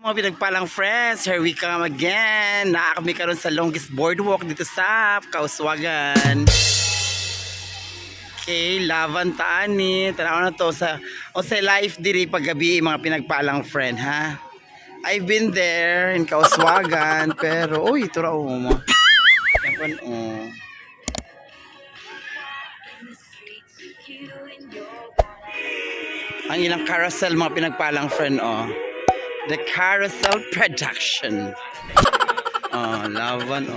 Mga pinagpalang friends, here we come again. Kami karon sa longest boardwalk dito sa Kauswagan. Okay, laban taani. Tanaw na to sa life diri paggabi mga pinagpalang friend, ha. I've been there in Kauswagan, pero uy, ito ra mo. Yapan Ang ilang carousel mga pinagpalang friend The Carousel Production. Laban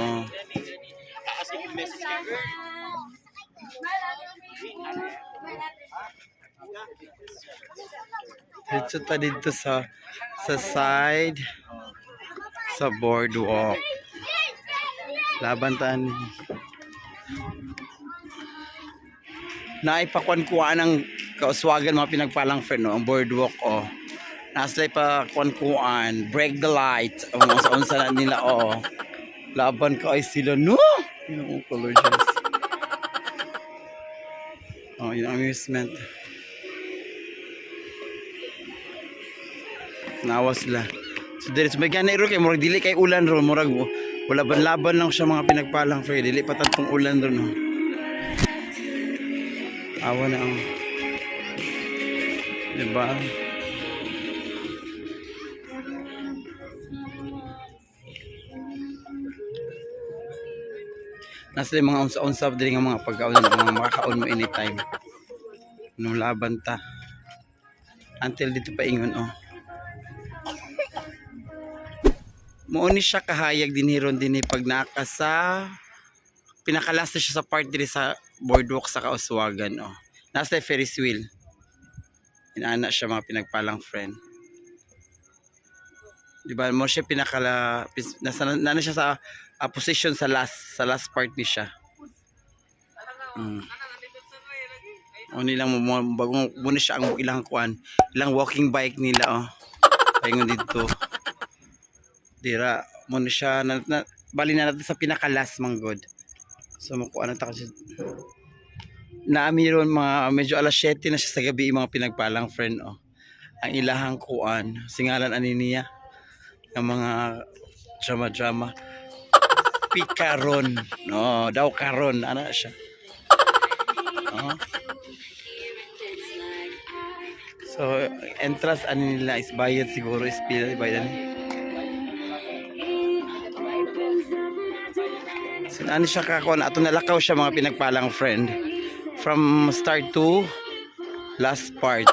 Dito ta dito sa side sa boardwalk. Laban taan. Naipakwan-kuan ng Kauswagan mga pinagpalang friend ang boardwalk Naslay pa kuan break the light ang unsa nila laban ka ay sila no yung color just yung amusement nawa sila so there is may ganay ro kay murag dili kay ulan ro murag wala ban-laban lang siya mga pinagpalang friend dili pa tantong ulan ro awa na diba nasa mga unsa-unsa diri nga mga pagkaon mga makakaon mo anytime nung laban ta until dito pa ingon mo ni siya kahayag dinhiron dinhi pag naka sa pinakalas na siya sa part diri sa boardwalk sa Kauswagan nasa Ferris wheel inaana siya mga pinagpalang friend di ba mo siya pinakala nana siya sa position sa last part ni siya nilang muna siya ang ilang walking bike nila paingon dito dira muna siya bali na natin sa pinakalas manggod so makuha na ta kasi naami ron mga medyo alas 7 na siya sa gabi mga pinagpalang friend ang ilahang kuan singalan ani niya ng mga drama pikaron daw karon ana siya so entrance ani nila is bayad siguro is bayad so ano siya kakuan ato nalakaw siya mga pinagpalang friend from start to last part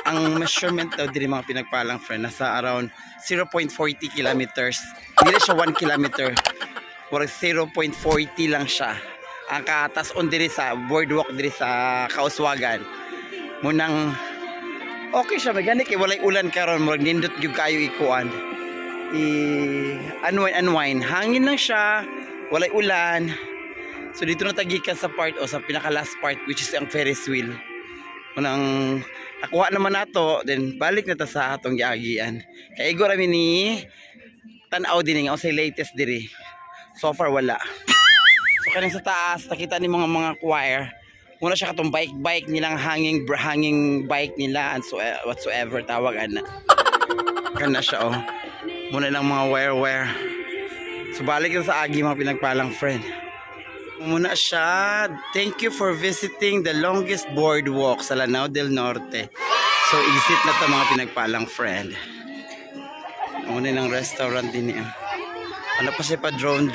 ang measurement daw diri mga pinagpalang friend nasa around 0.40 kilometers hindi siya 1 kilometer or 0.40 lang siya ang katas on diri sa boardwalk diri sa Kauswagan munang okay siya magani kay walay ulan karon murag nindot gyud kayo ikuan unwind hangin lang siya walay ulan so dito na tagikan sa part sa pinaka last part which is ang Ferris wheel munang nakuha naman nato then balik na ta sa atong giagian kay igor mi ni tan-aw din nga sa latest diri so far wala so kaning sa taas nakita ni mga choir muna siya katong bike nilang hanging bike nila and so whatsoever tawag kana siya muna lang mga wire so balik na sa agi mga pinagpalang friend muna siya thank you for visiting the longest boardwalk sa Lanao del Norte so exit na ta mga pinagpalang friend muna ng restaurant din niya ano pa siya pa drone